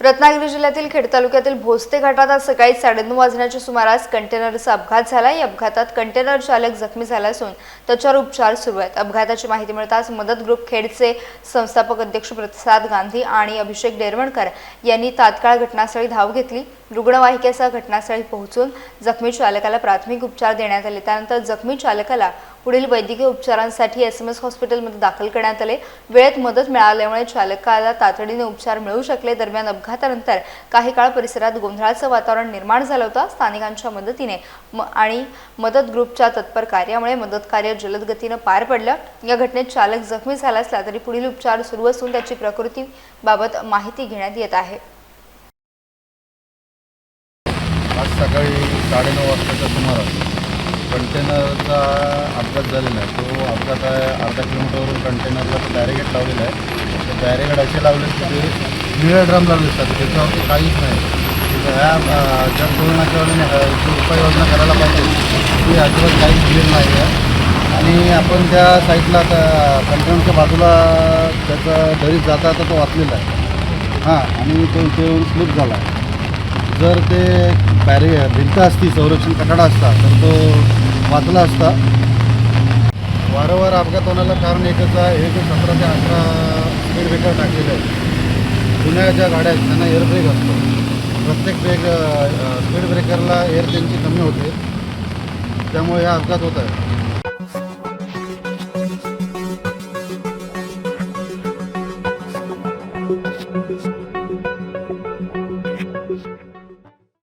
रत्नागिरी जिल्ह्यातील खेड तालुक्यातील भोसते घाटात आज सकाळी 9:30 वाजण्याच्या सुमारास कंटेनरचा अपघात झाला। या अपघातात कंटेनर चालक जखमी झाला असून त्याच्यावर उपचार सुरू आहेत। अपघाताची माहिती मिळताच मदत ग्रुप खेडचे संस्थापक अध्यक्ष प्रतिसाद गांधी आणि अभिषेक डेरवणकर यांनी तात्काळ घटनास्थळी धाव घेतली। रुग्णवाहिकेसह घटनास्थळी पोहोचून जखमी चालकाला प्राथमिक उपचार देण्यात आले। त्यानंतर जखमी चालकाला पुढील वैद्यकीय उपचारांसाठी एसएमएस हॉस्पिटलमध्ये दाखल करण्यात आले। वेळेत मदत मिळाल्यामुळे चालकाला तातडीने उपचार मिळू शकले। दरम्यान अपघातानंतर काही काळ परिसरात गोंधळाचं वातावरण निर्माण झालं होतं। स्थानिकांच्या मदतीने आणि मदत ग्रुपच्या तत्पर कार्यामुळे मदत कार्य जलद गतीने पार पडलं। या घटनेत चालक जखमी झाला असला तरी पुढील उपचार सुरू असून त्याची प्रकृतीबाबत माहिती घेण्यात येत आहे। आज सकाळी 9:30 वाजताच्या सुमारास कंटेनरचा अपघात झालेला आहे। तो अपघात आहे अर्धा किलोमीटरवरून कंटेनरला बॅरिगेड लावलेला आहे। ते बॅरिगेड असे लावले की ते निळे ड्रम लावले असतात, त्याच्यावरती काहीच नाही। ह्या ज्या टोलनाक्यावाल्याने जी उपाययोजना करायला पाहिजे ती अजिबात काहीच दिलेली नाही आहे। आणि आपण त्या साईडला कंटेनरच्या बाजूला त्याचा दरीत जाता तर तो वाचलेला आहे आणि तो इथे येऊन स्लिप झाला आहे। जर ते भिंत असती, संरक्षण कठाडा असता तर तो वाचला असता। वारंवार अपघात होण्याला कारण एकच आहे, हे जे 17 ते 18 स्पीड ब्रेकर टाकलेले आहेत। जुन्या ज्या गाड्या आहेत त्यांना एअर ब्रेक असतो। प्रत्येक स्पीड ब्रेकरला एअर त्यांची कमी होते, त्यामुळे हा अपघात होत आहे।